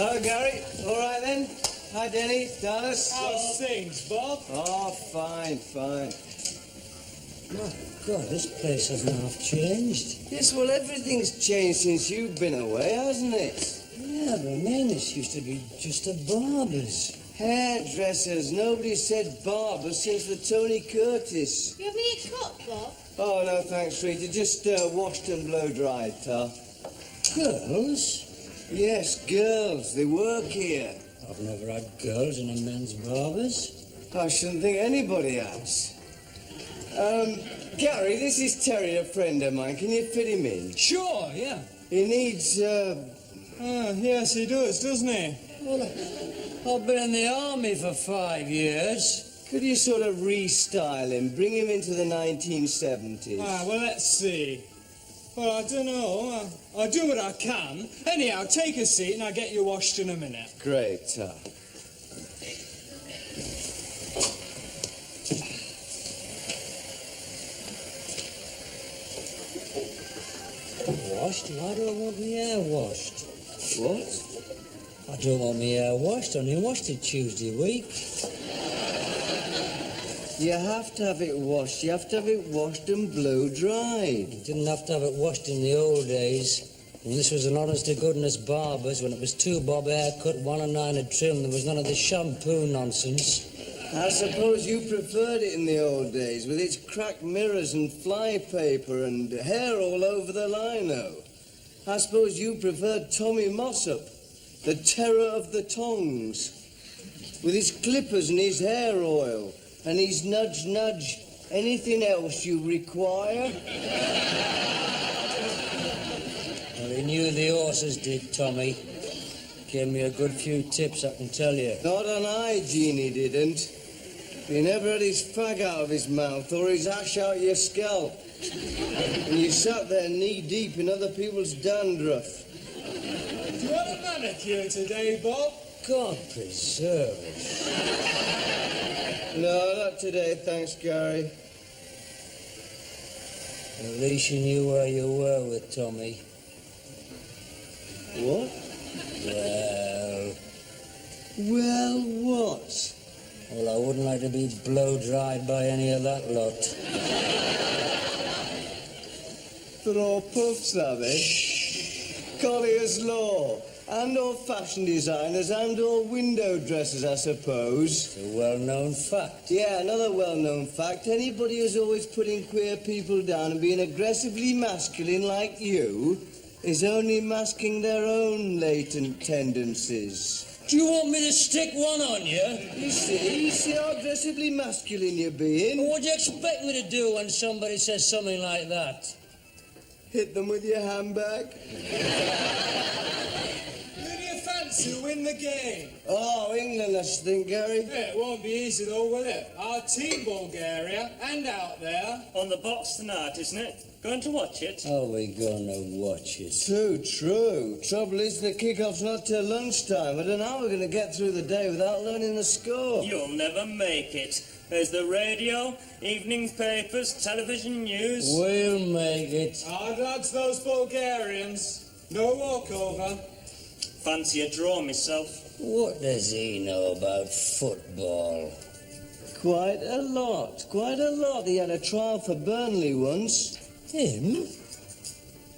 Oh, Gary, all right then? Hi, Denny, Dallas. How's things, Bob? Oh, fine. My God, this place hasn't half changed. Yes, well, everything's changed since you've been away, hasn't it? Yeah, but I mean, this used to be just a barber's. Hairdressers. Nobody said barber since the Tony Curtis. You have me a cup, Bob? Oh, no, thanks, Rita. Just washed and blow-dried, Tar. Girls? Yes, girls. They work here. I've never had girls in a men's barber's. I shouldn't think anybody has. Gary, this is Terry, a friend of mine. Can you fit him in? Sure, yeah. He needs, Yes, he does, doesn't he? Well, I've been in the army for 5 years. Could you sort of restyle him, bring him into the 1970s? Well, let's see. Well, I don't know. I'll do what I can. Anyhow, take a seat and I'll get you washed in a minute. Great, Tar. Washed? Why do I want my hair washed? What? I don't want my hair washed. I only washed it Tuesday week. You have to have it washed. You have to have it washed and blow-dried. You didn't have to have it washed in the old days. When this was an honest-to-goodness barber's, when it was 2 bob haircut, 1 and 9 a trim, there was none of this shampoo nonsense. I suppose you preferred it in the old days, with its cracked mirrors and flypaper and hair all over the lino. I suppose you preferred Tommy Mossop, the terror of the tongs, with his clippers and his hair oil, and his nudge. Anything else you require? Well, he knew the horses did, Tommy. Gave me a good few tips, I can tell you. Not on hygiene, he didn't. He never had his fag out of his mouth or his ash out your scalp. And you sat there knee-deep in other people's dandruff. Do you want a manicure today, Bob? God preserve us. No, not today, thanks, Gary. At least you knew where you were with Tommy. What? Well, what? Well, I wouldn't like to be blow-dried by any of that lot. They're all puffs, are they? Collier's Law. And/or fashion designers and/or window dressers, I suppose. It's a well-known fact. Yeah, another well-known fact. Anybody who's always putting queer people down and being aggressively masculine like you is only masking their own latent tendencies. Do you want me to stick one on you? You see how aggressively masculine you're being? What do you expect me to do when somebody says something like that? Hit them with your handbag? To win the game. Oh, England, I think, Gary. Yeah, it won't be easy though, will it? Our team, Bulgaria, and out there. On the box tonight, isn't it? Going to watch it? Are we gonna watch it? Too true. Trouble is, the kickoff's not till lunchtime. I don't know how we're going to get through the day without learning the score. You'll never make it. There's the radio, evening papers, television news. We'll make it. Our lads, those Bulgarians. No walkover. Fancy a draw myself. What does he know about football? Quite a lot. He had a trial for Burnley once. Him?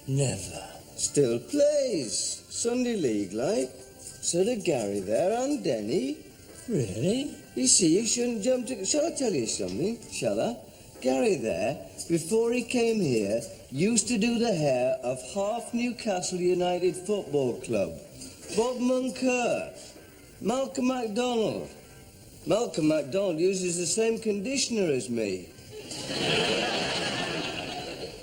Never. Still plays. Sunday League, like. So did Gary there and Denny. Really? You see, you shouldn't jump to... Shall I tell you something? Shall I? Gary there, before he came here, used to do the hair of half Newcastle United Football Club. Bob Moncur, Malcolm MacDonald. Malcolm MacDonald uses the same conditioner as me.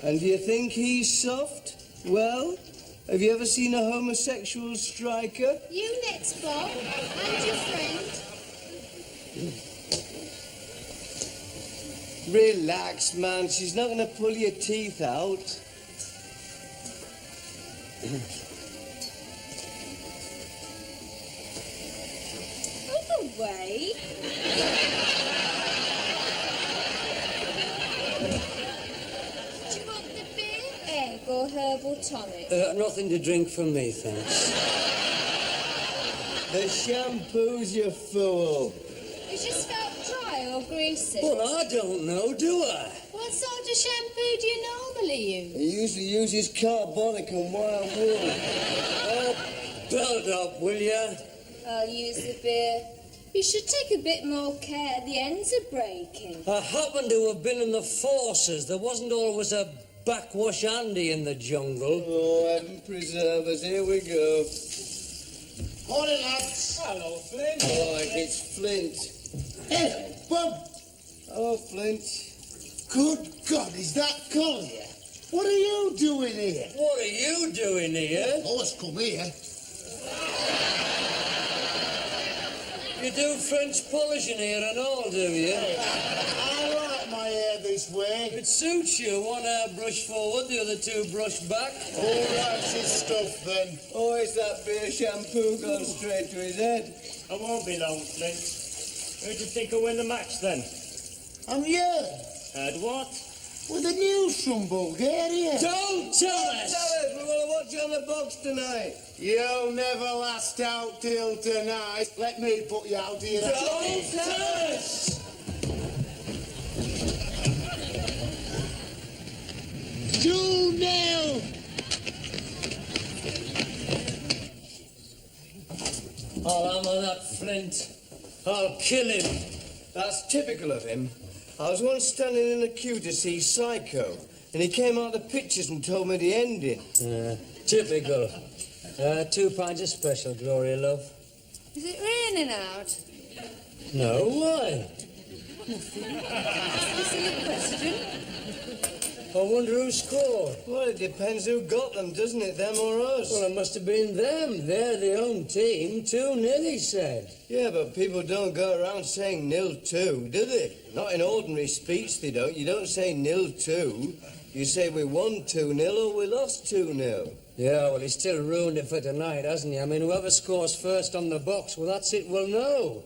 And do you think he's soft? Well, have you ever seen a homosexual striker? You next, Bob, and your friend. Relax, man. She's not going to pull your teeth out. Way. Do you want the beer, egg, or herbal tonic? Nothing to drink from me, thanks. The shampoos, you fool. Is your scalp dry or greasy? Well, I don't know, do I? What sort of shampoo do you normally use? He usually uses carbonic and wild wool. Belt up, will ya? I'll use the beer. You should take a bit more care. The ends are breaking. I happen to have been in the forces. There wasn't always a backwash Andy in the jungle. Oh, heaven preserve us. Here we go. Morning, lads. Hello, Flint. Oh, it's Flint. Hello, Bob. Oh, Flint. Good God, is that Collier? What are you doing here? What are you doing here? Always come here. You do French polishing here and all, do you? I like my hair this way. It suits you. One brush forward, the other two brush back. All righteous stuff, then. Oh, it's that beer shampoo gone straight to his head. I won't be long, Flint. Who do you think will win the match then? I'm here Heard what? with the news from Bulgaria. Don't tell Tell us! us, we want to watch you on the box tonight. You'll never last out till tonight. Let me put you out here. Don't tell us! 2-0. I'll hammer that Flint. I'll kill him. That's typical of him. I was once standing in a queue to see Psycho, and he came out of the pictures and told me the ending. Typical. 2 pints of special, Gloria, love. Is it raining out? No, why? That's a silly question. I wonder who scored. Well, it depends who got them, doesn't it? Them or us? Well, it must have been them. They're the home team. 2-0, he said. Yeah, but people don't go around saying 0-2, do they? Not in ordinary speech, they don't. You don't say 0-2. You say we won 2-0 or we lost 2-0. Yeah, well, he's still ruined it for tonight, hasn't he? I mean, whoever scores first on the box, well, that's it, we'll know.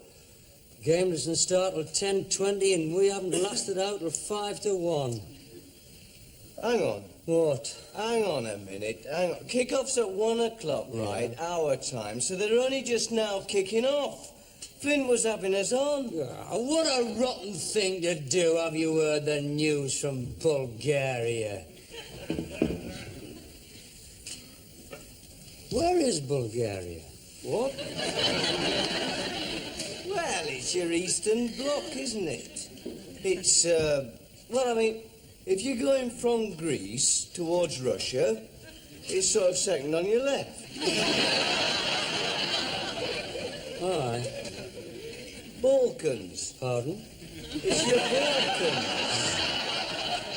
Game doesn't start till 10:20, and we haven't lasted out till 5-1. Hang on. What? Hang on a minute. Hang on. Kick-off's at 1 o'clock, right? Our time. So they're only just now kicking off. Flint was having us on. What a rotten thing to do. Have you heard the news from Bulgaria? Where is Bulgaria? What? Well, it's your Eastern Bloc, isn't it? It's, well, I mean, if you're going from Greece towards Russia, it's sort of second on your left. Aye. Balkans. Pardon? It's your Balkans.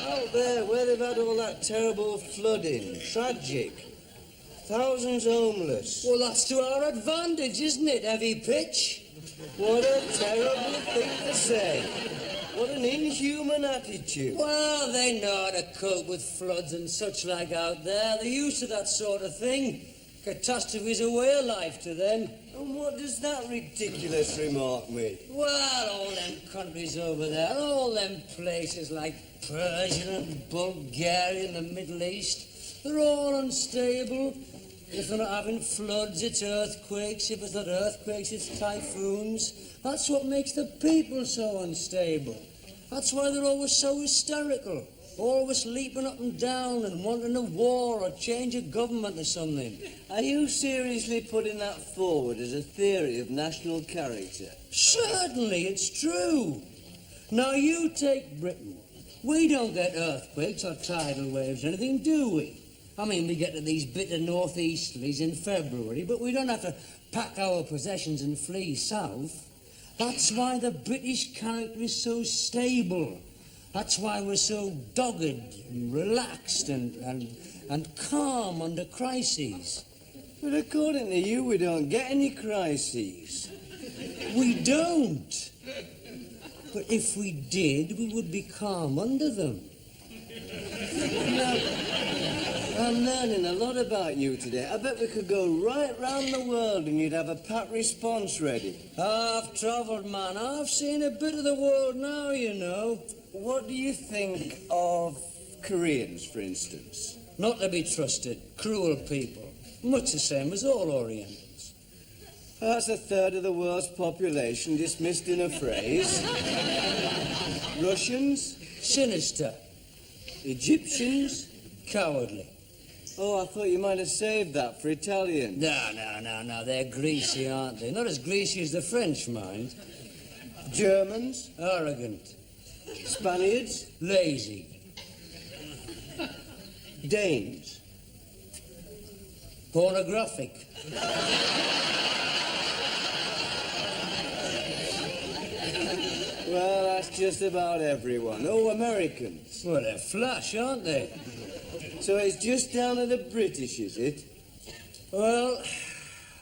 Out there, where they've had all that terrible flooding. Tragic. Thousands homeless. Well, that's to our advantage, isn't it, heavy pitch? What a terrible thing to say. What an inhuman attitude. Well, they know how to cope with floods and such like out there. They're used to that sort of thing. Catastrophe's a way of life to them. And what does that ridiculous remark mean? Well, all them countries over there, all them places like Persia and Bulgaria and the Middle East, they're all unstable. If they're not having floods, it's earthquakes. If it's not earthquakes, it's typhoons. That's what makes the people so unstable. That's why they're always so hysterical. Always leaping up and down and wanting a war or change of government or something. Are you seriously putting that forward as a theory of national character? Certainly, it's true. Now, you take Britain. We don't get earthquakes or tidal waves or anything, do we? I mean, we get to these bitter northeasterlies in February, but we don't have to pack our possessions and flee south. That's why the British character is so stable. That's why we're so dogged and relaxed and calm under crises. But according to you, we don't get any crises. We don't. But if we did, we would be calm under them. Now, I'm learning a lot about you today. I bet we could go right round the world and you'd have a pat response ready. I've travelled, man. I've seen a bit of the world now, you know. What do you think of Koreans, for instance? Not to be trusted. Cruel people. Much the same as all Orientals. That's a third of the world's population dismissed in a phrase. Russians? Sinister. Egyptians? Cowardly. Oh, I thought you might have saved that for Italians. No. They're greasy, aren't they? Not as greasy as the French, mind. Germans? Arrogant. Spaniards? Lazy. Danes? Pornographic. Well, that's just about everyone. Oh, Americans. Well, they're flush, aren't they? So it's just down to the British, is it? Well,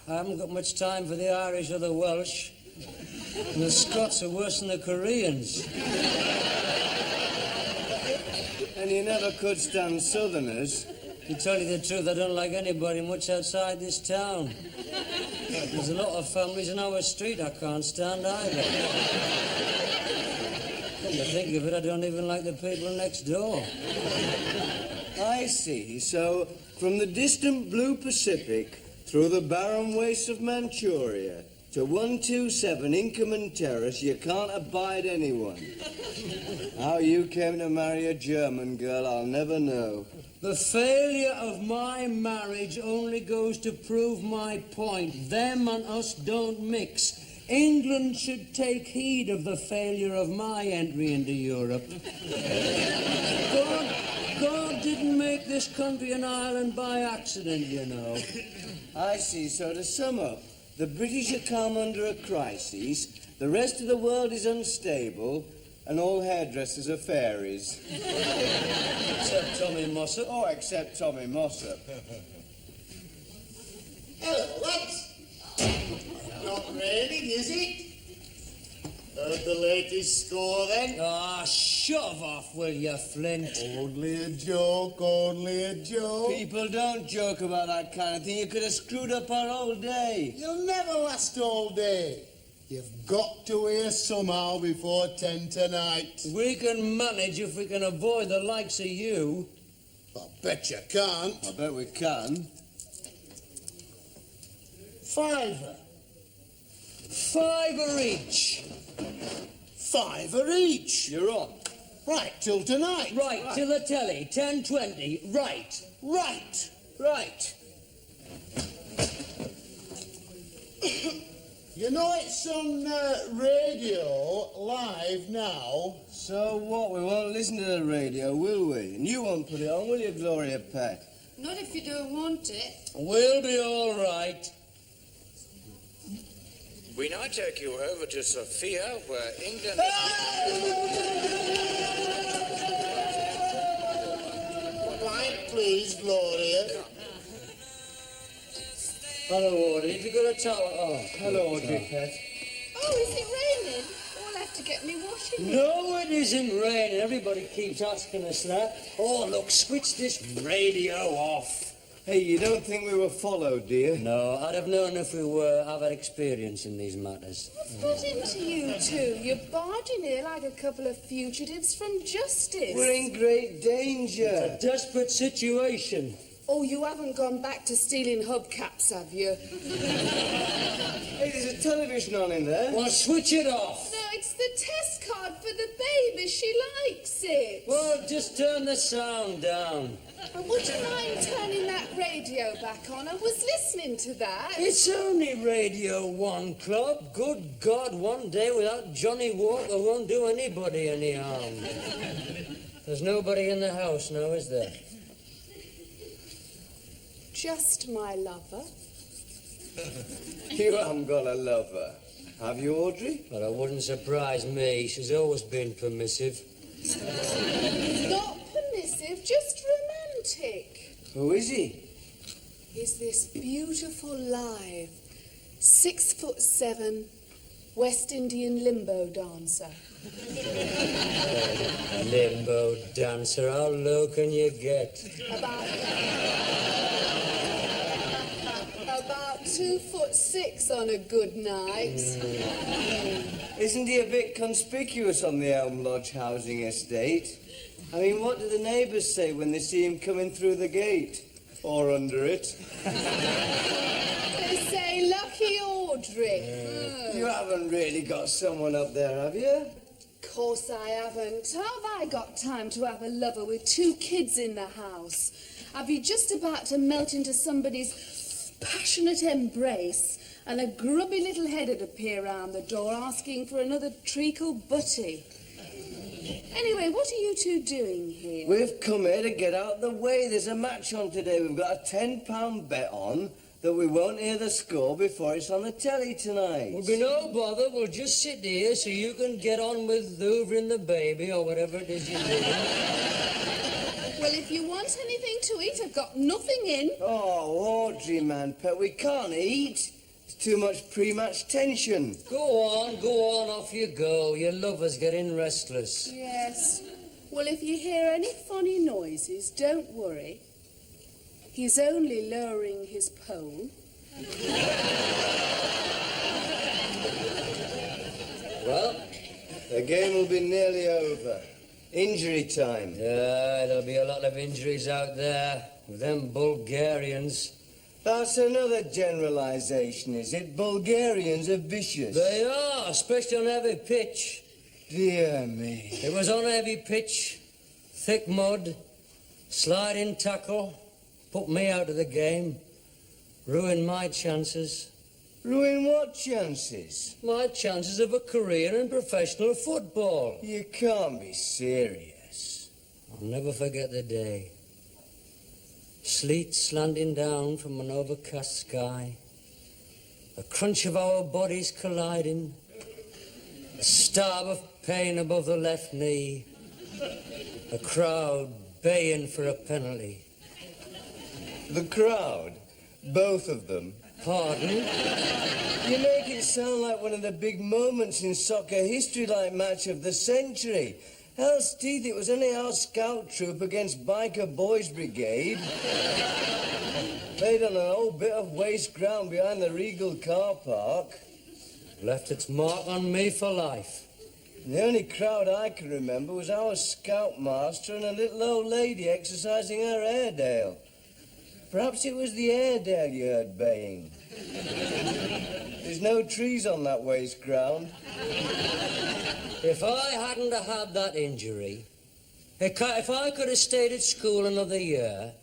I haven't got much time for the Irish or the Welsh. And the Scots are worse than the Koreans. And you never could stand Southerners. To tell you the truth, I don't like anybody much outside this town. There's a lot of families in our street I can't stand either. Come to think of it, I don't even like the people next door. I see. So, from the distant blue Pacific, through the barren wastes of Manchuria, to 127 Inkerman Terrace, you can't abide anyone. How you came to marry a German girl, I'll never know. The failure of my marriage only goes to prove my point. Them and us don't mix. England should take heed of the failure of my entry into Europe. God didn't make this country an island by accident, you know. I see. So to sum up, the British are come under a crisis, the rest of the world is unstable, and all hairdressers are fairies. Except Tommy Mossop. Oh, except Tommy Mossop. Hello, lads. Not raining, is it? Heard the latest score, then? Ah, shove off, will you, Flint? Only a joke, only a joke. People don't joke about that kind of thing. You could have screwed up our whole day. You'll never last all day. You've got to hear somehow before 10 tonight. We can manage if we can avoid the likes of you. I bet you can't. I bet we can. Fiver. $5 each. $5 each. You're on. Right, till tonight. Right, till the telly. 10:20. Right. Right. Right. You know it's on radio live now. So what? We won't listen to the radio, will we? And you won't put it on, will you, Gloria Pet? Not if you don't want it. We'll be all right. We now take you over to Sofia, where England... Quiet, please, Gloria. Hello, Audrey. Have you got a towel? Oh, hello, Audrey, Pet. Oh, is it raining? Oh, I'll have to get me washing. No, it isn't raining. Everybody keeps asking us that. Oh, look, switch this radio off. Hey, you don't think we were followed, dear? No, I'd have known if we were. I've had experience in these matters. What's got into you two? You're barging here like a couple of fugitives from justice. We're in great danger. A desperate situation. Oh, you haven't gone back to stealing hubcaps, have you? Hey, there's a television on in there. Well, switch it off. No, it's the test card for the baby. She likes it. Well, just turn the sound down. And would you mind turning that radio back on? I was listening to that. It's only Radio 1 Club. Good God, one day without Johnny Walker won't do anybody any harm. There's nobody in the house now, is there? Just my lover. You haven't got a lover. Have you, Audrey? Well, it wouldn't surprise me. She's always been permissive. Not permissive, just romantic. Who is he? Is this beautiful live 6'7" West Indian limbo dancer. Limbo dancer, how low can you get? About 2'6" on a good night. Isn't he a bit conspicuous on the Elm Lodge housing estate? I mean, what do the neighbours say when they see him coming through the gate? Or under it. They say lucky Audrey. You haven't really got someone up there, have you? Of course I haven't. How have I got time to have a lover with 2 kids in the house? I'll be just about to melt into somebody's passionate embrace and a grubby little head'd appear round the door asking for another treacle butty. Anyway, what are you 2 doing here? We've come here to get out of the way. There's a match on today. We've got a £10 bet on that we won't hear the score before it's on the telly tonight. Will be no bother. We'll just sit here so you can get on with hoovering the baby or whatever it is you're doing. Well, if you want anything to eat, I've got nothing in. Oh, Audrey, man, pet, we can't eat. It's too much pre-match tension. Go on, off you go. Your lover's getting restless. Yes. Well, if you hear any funny noises, don't worry. He's only lowering his pole. Well, the game will be nearly over. Injury time. Yeah, there'll be a lot of injuries out there with them Bulgarians. That's another generalisation, is it? Bulgarians are vicious. They are, especially on heavy pitch. Dear me. It was on heavy pitch, thick mud, sliding tackle, put me out of the game, ruined my chances. Ruin what chances? My chances of a career in professional football. You can't be serious. I'll never forget the day. Sleet slanting down from an overcast sky, the crunch of our bodies colliding, a stab of pain above the left knee, a crowd baying for a penalty. The crowd? Both of them? Pardon? You make it sound like one of the big moments in soccer history, like match of the century. Hell's teeth, it was only our scout troop against Biker Boys Brigade. Played on an old bit of waste ground behind the Regal car park. Left its mark on me for life. The only crowd I can remember was our scoutmaster and a little old lady exercising her Airedale. Perhaps it was the Airedale you heard baying. There's no trees on that waste ground. If I hadn't have had that injury, if I could have stayed at school another year,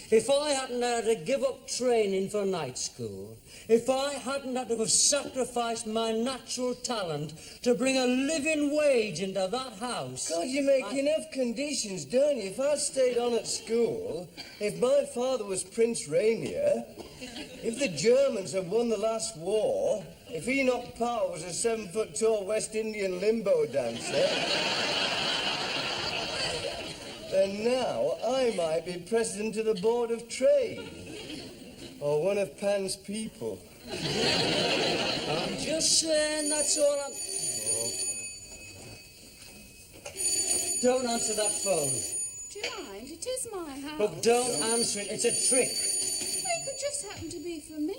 if I hadn't had to give up training for night school, if I hadn't had to have sacrificed my natural talent to bring a living wage into that house... God, you make enough conditions, don't you? If I'd stayed on at school, if my father was Prince Rainier, if the Germans had won the last war, if Enoch Powell was a 7-foot-tall West Indian limbo dancer... then now I might be president of the Board of Trade. Or one of Pan's people. I'm just saying, that's all I'm... Don't answer that phone. Do you mind? It is my house. Look, don't answer it. It's a trick. It could just happen to be for me.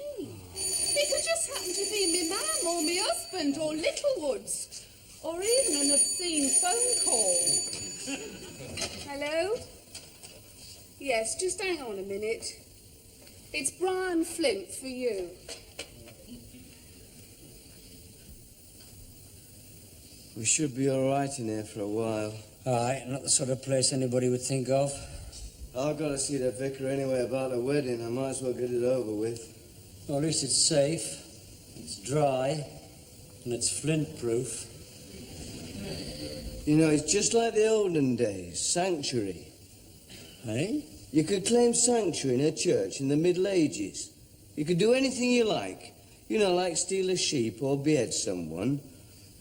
It could just happen to be me mum or me husband or Littlewoods. Or even an obscene phone call. Hello? Yes, just hang on a minute. It's Brian Flint for you. We should be all right in here for a while. Aye, not the sort of place anybody would think of. I've got to see the vicar anyway about the wedding. I might as well get it over with. Well, at least it's safe, it's dry, and it's Flint-proof. You know, it's just like the olden days, sanctuary. Eh? You could claim sanctuary in a church in the Middle Ages. You could do anything you like. You know, like steal a sheep or behead someone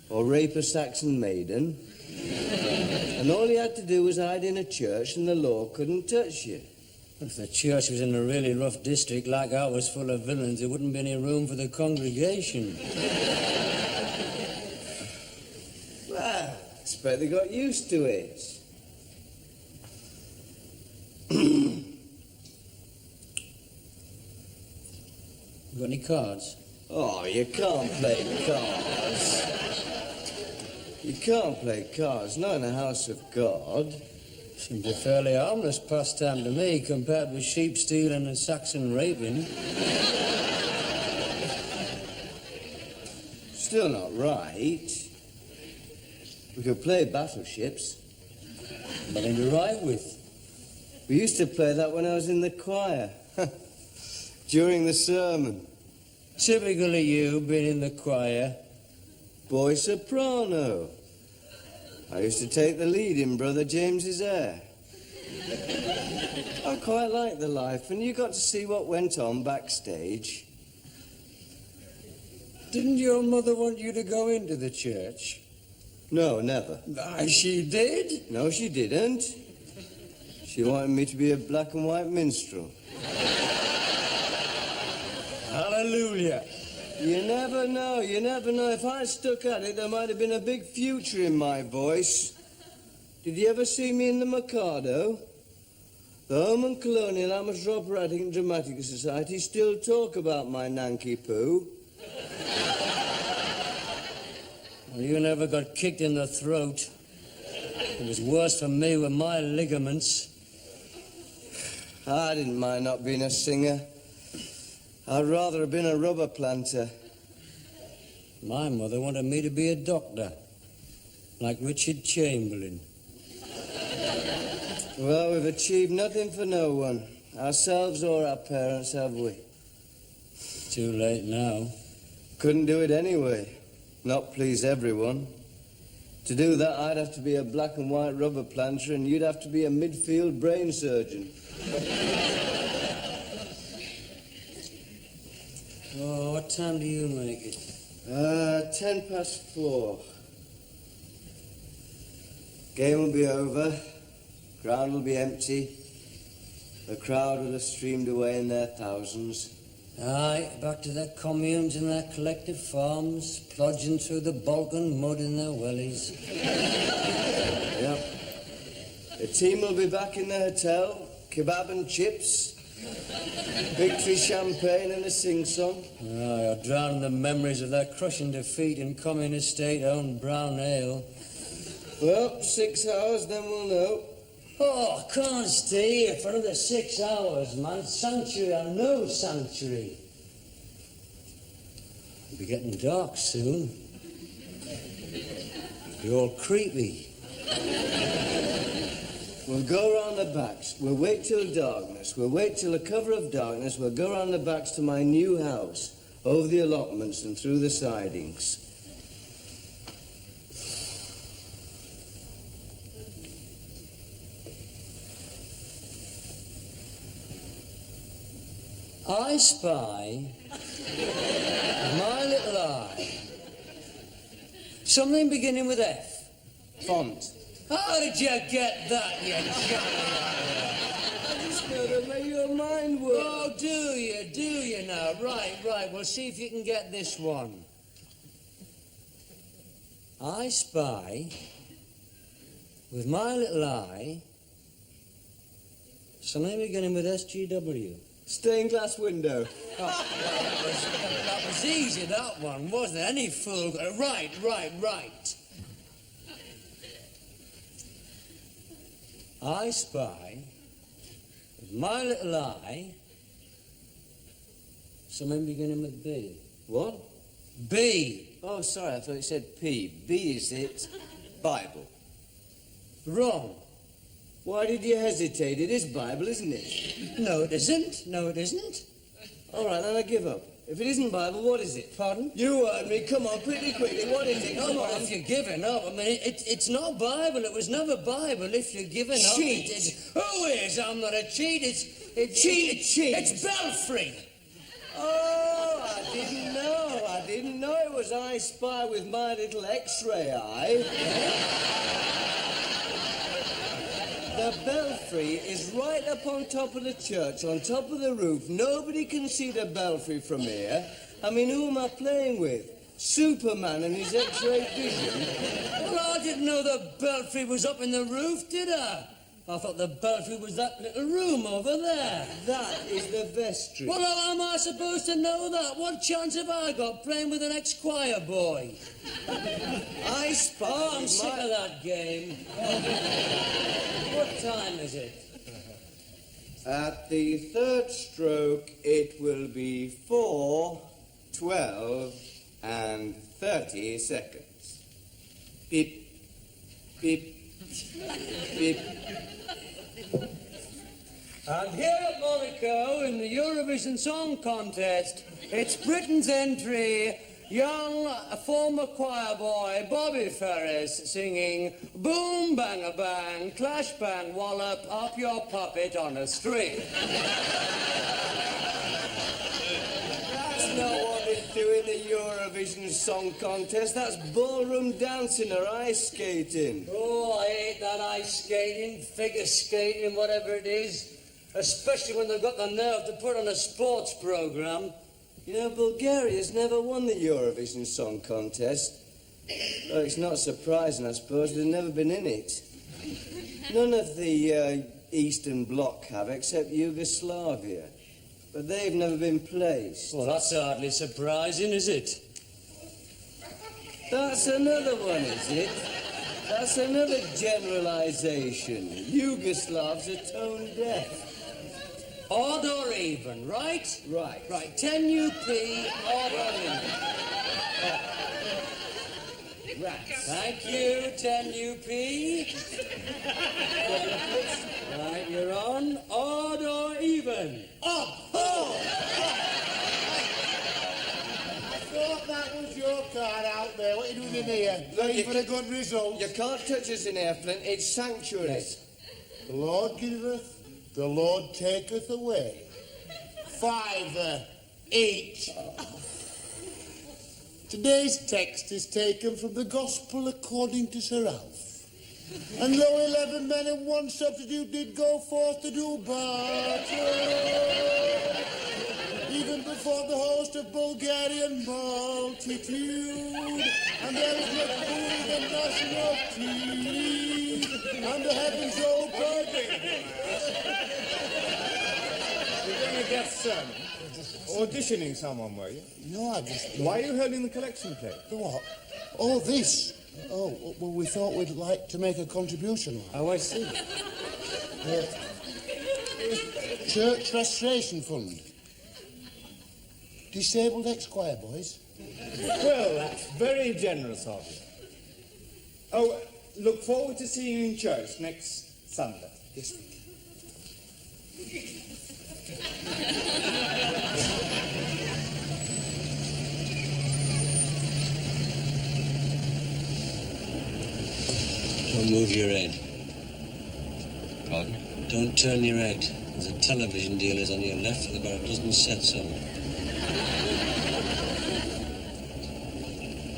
or rape a Saxon maiden. And all you had to do was hide in a church and the law couldn't touch you. If the church was in a really rough district like ours full of villains, there wouldn't be any room for the congregation. Well, I expect they got used to it. Got any cards? Oh, you can't play cards. You can't play cards, not in the house of God. Seems a fairly harmless pastime to me compared with sheep stealing and Saxon raping. Still not right. We could play battleships. Nothing to write with. We used to play that when I was in the choir. During the sermon. Typical of you, being in the choir. Boy soprano. I used to take the lead in Brother James's air. I quite liked the life, and you got to see what went on backstage. Didn't your mother want you to go into the church? No, never. Aye, she did. No, she didn't. She wanted me to be a black and white minstrel. Hallelujah. You never know, you never know. If I stuck at it, there might have been a big future in my voice. Did you ever see me in the Mikado? The Home and Colonial Amateur Operatic and Dramatic Society still talk about my Nanky Poo. Well, you never got kicked in the throat. It was worse for me with my ligaments. I didn't mind not being a singer. I'd rather have been a rubber planter. My mother wanted me to be a doctor, like Richard Chamberlain. Well, we've achieved nothing for no one, ourselves or our parents, have we? Too late now. Couldn't do it anyway, not please everyone. To do that, I'd have to be a black and white rubber planter, and you'd have to be a midfield brain surgeon. Oh, what time do you make it? 4:10. Game will be over. Ground will be empty. The crowd will have streamed away in their thousands. Aye, back to their communes and their collective farms, plodging through the Balkan mud in their wellies. Yep. The team will be back in the hotel. Kebab and chips. Victory champagne and a sing-song. Aye, I'll drown the memories of their crushing defeat in communist state-owned brown ale. Well, 6 hours, then we'll know. Oh, I can't stay here for another 6 hours, man. Sanctuary or no sanctuary. It'll be getting dark soon. It'll be all creepy. We'll go round the backs. We'll wait till darkness. We'll wait till the cover of darkness. We'll go round the backs to my new house, over the allotments and through the sidings. I spy, my little eye, something beginning with F. Font. How did you get that, you Johnny? I just gotta make your mind work. Oh, do you now? Right, we'll see if you can get this one. I spy, with my little eye, something beginning with SGW. Stained glass window. Oh, that was easy, that one, wasn't it? Any fool. Right. I spy, with my little eye, something beginning with B. What? B. Oh, sorry, I thought it said P. B is it? Bible. Wrong. Why did you hesitate? It is Bible, isn't it? No, it isn't. All right, then I give up. If it isn't Bible, what is it? Pardon? You heard me. Come on, quickly. What is it? Come on. If you're giving up, I mean, it's not Bible. It was never Bible. If you're giving up, Cheat. Who is? I'm not a cheat. It's Cheat. It's Belfry. Oh, I didn't know it was I Spy with my little X-ray eye. The belfry is right up on top of the church, on top of the roof. Nobody can see the belfry from here. I mean, who am I playing with? Superman and his X-ray vision? Well, I didn't know the belfry was up in the roof, did I? I thought the belfry was that little room over there. That is the vestry. Well, how am I supposed to know that? What chance have I got playing with an ex-choir boy? I spy. Oh, I'm sick of that game. What time is it? At the third stroke, it will be 4, 12, and 30 seconds. Beep, beep, beep. And here at Monaco, in the Eurovision Song Contest, it's Britain's entry, young former choir boy Bobby Ferris singing Boom Bang a Bang, Clash Bang Wallop, Up Your Puppet on a String. That's not what they do in the Eurovision Song Contest. That's ballroom dancing or ice skating. Oh, I hate that ice skating, figure skating, whatever it is. Especially when they've got the nerve to put on a sports programme. You know, Bulgaria's never won the Eurovision Song Contest. Well, it's not surprising, I suppose. They've never been in it. None of the Eastern Bloc have, except Yugoslavia. But they've never been placed. Well, that's hardly surprising, is it? That's another one, is it? That's another generalisation. Yugoslavs are tone deaf. Odd or even, right? Right. Right, 10 UP, odd or even. Right. Thank you, 10 UP. Right, you're on. Odd or even? Odd! Oh! I thought that was your card out there. What are you doing in here? Looking for a good result. You can't touch us in here, Flint. It's sanctuary. The Lord giveth, the Lord taketh away. 5 each. Today's text is taken from the Gospel according to Sir Ralph. And lo, 11 men and 1 substitute did go forth to do battle, even before the host of Bulgarian multitude. And there is much food and national tea, and the heavens open. You're going to get auditioning someone, were you? No, I just... Why are you holding the collection plate? The what? Oh, this. Oh, well, we thought we'd like to make a contribution. Oh, I see. Church Restoration Fund. Disabled ex-choir boys. Well, that's very generous of you. Oh, look forward to seeing you in church next Sunday. Yes. Don't move your head. Pardon? Don't turn your head. There's a television dealer's on your left with about a dozen sets on.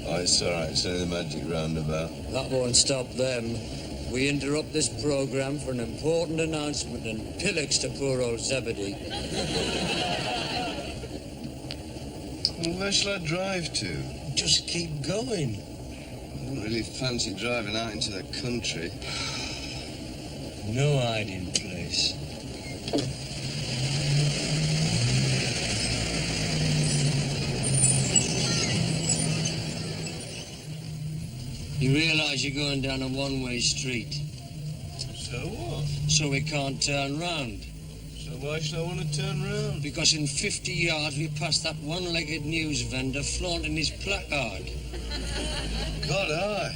Oh, it's all right. It's only the magic roundabout. That won't stop them. We interrupt this programme for an important announcement and pillocks to poor old Zebedee. Well, where shall I drive to? Just keep going. I don't really fancy driving out into the country. No hiding place. You realise you're going down a one-way street, So what? so we can't turn round. So why should I want to turn round? Because in 50 yards we passed that one-legged news vendor flaunting his placard. God, aye.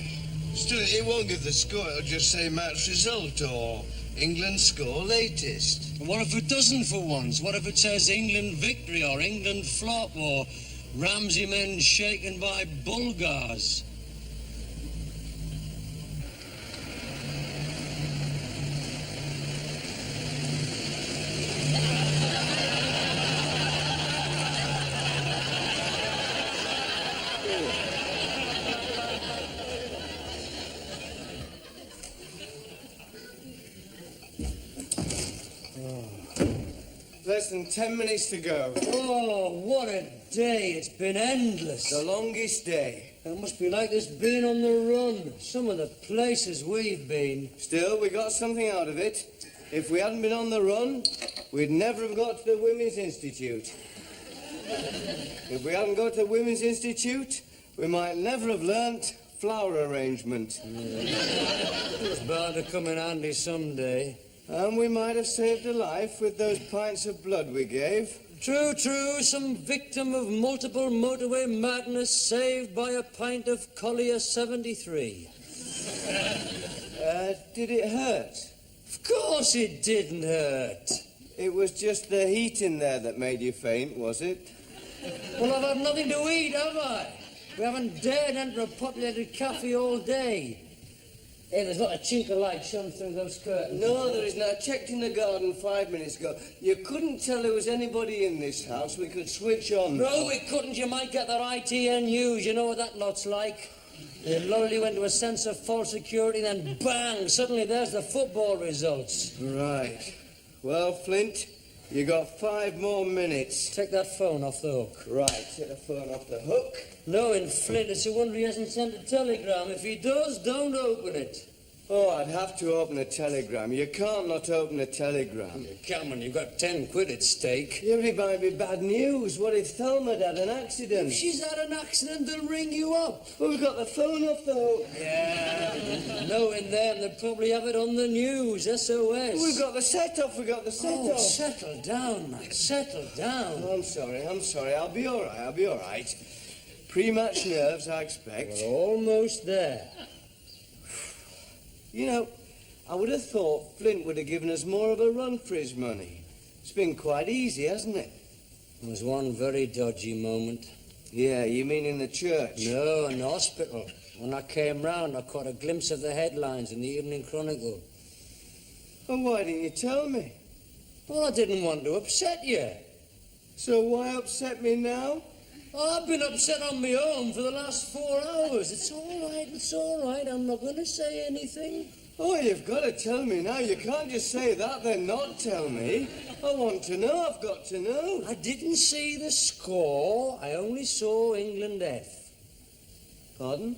Still, it won't give the score. It'll just say match result or England score latest. And what if it doesn't for once? What if it says England victory or England flop or Ramsey men shaken by Bulgars? Less than 10 minutes to go. Oh, what a day. It's been endless. The longest day. It must be like this being on the run. Some of the places we've been. Still, we got something out of it. If we hadn't been on the run, we'd never have got to the Women's Institute. If we hadn't got to the Women's Institute, we might never have learnt flower arrangement. It's bound to come in handy someday. And we might have saved a life with those pints of blood we gave. True, true. Some victim of multiple motorway madness saved by a pint of Collier 73. Did it hurt? Of course it didn't hurt. It was just the heat in there that made you faint, was it? Well, I've had nothing to eat, have I? We haven't dared enter a populated cafe all day. Hey, there's not a chink of light shone through those curtains. No, there isn't. I checked in the garden 5 minutes ago. You couldn't tell there was anybody in this house. We could switch on. No, we couldn't. You might get that ITN news. You know what that lot's like. They lull you into a sense of false security, then bang, suddenly there's the football results. Right. Well, Flint, you got 5 more minutes. Take that phone off the hook. Right, take the phone off the hook. Knowing Flint, it's a wonder he hasn't sent a telegram. If he does, don't open it. Oh, I'd have to open a telegram. You can't not open a telegram. Come on, you've got 10 quid at stake. Yeah, but it might be bad news. What if Thelma'd had an accident? If she's had an accident, they'll ring you up. Well, we've got the phone off the hook. Yeah, knowing them, they'll probably have it on the news, SOS. We've got the set-off, we've got the set-off. Oh, settle down, man, settle down. Oh, I'm sorry. I'll be all right. Pre-match nerves, I expect. We're almost there. You know, I would have thought Flint would have given us more of a run for his money. It's been quite easy, hasn't it? There was one very dodgy moment. Yeah, you mean in the church? No, in the hospital. When I came round, I caught a glimpse of the headlines in the Evening Chronicle. Well, why didn't you tell me? Well, I didn't want to upset you. So why upset me now? I've been upset on my own for the last 4 hours. It's all right. I'm not going to say anything. Oh, you've got to tell me now. You can't just say that, then not tell me. I want to know. I've got to know. I didn't see the score. I only saw England F. Pardon?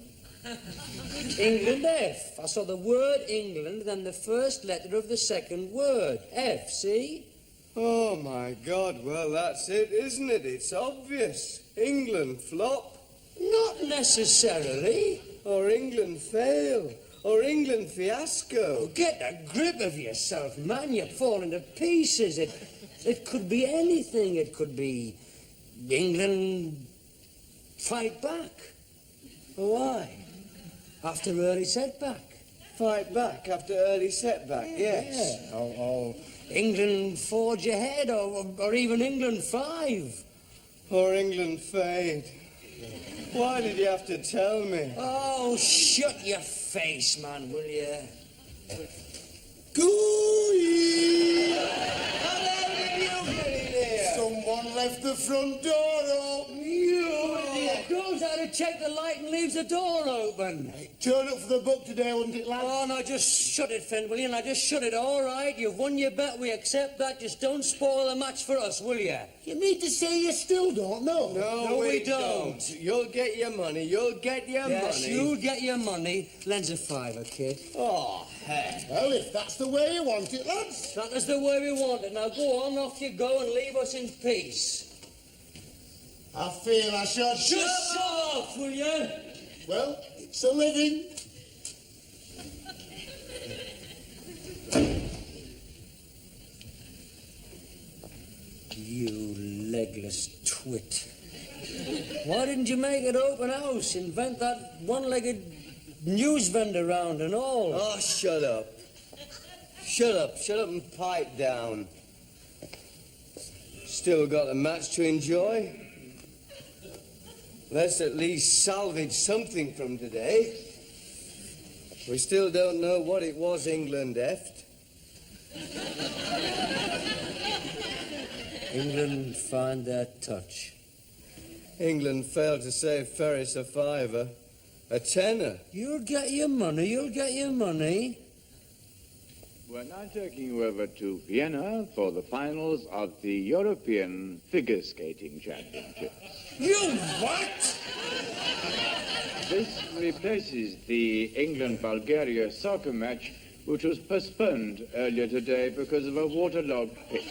England F. I saw the word England, then the first letter of the second word. F, see? Oh, my God. Well, that's it, isn't it? It's obvious. England flop. Not necessarily. Or England fail. Or England fiasco. Oh, get a grip of yourself, man. You're falling to pieces. It could be anything. It could be England fight back. Why? After early setback. Fight back after early setback, yes. Yeah. Or England forge ahead, or even England 5. Or England fade. Why did you have to tell me? Oh, shut your face, man, will you? Gooey! How did you get in here? Someone left the front door open. Goes out to check the light and leaves the door open. Turn up for the book today, wouldn't it, lad? Oh, no, just shut it, Finn, will you? Now, just shut it. All right, you've won your bet. We accept that. Just don't spoil the match for us, will you? You mean to say you still don't know? No, we don't. You'll get your money. You'll get your Yes, money. you'll get your money. Lends a fiver, kid. Oh, heck. Well, if that's the way you want it, lads. That is the way we want it. Now, go on, off you go and leave us in peace. I feel I should... Just off, will you? Well, it's a living. You legless twit. Why didn't you make it open house? Invent that one-legged news vendor round and all. Oh, shut up. Shut up and pipe down. Still got a match to enjoy. Let's at least salvage something from today. We still don't know what it was England effed. England find their touch. England failed to save Ferris a fiver. A tenner. You'll get your money. We're now taking you over to Vienna for the finals of the European Figure Skating Championships. You what? This replaces the England-Bulgaria soccer match, which was postponed earlier today because of a waterlogged pitch.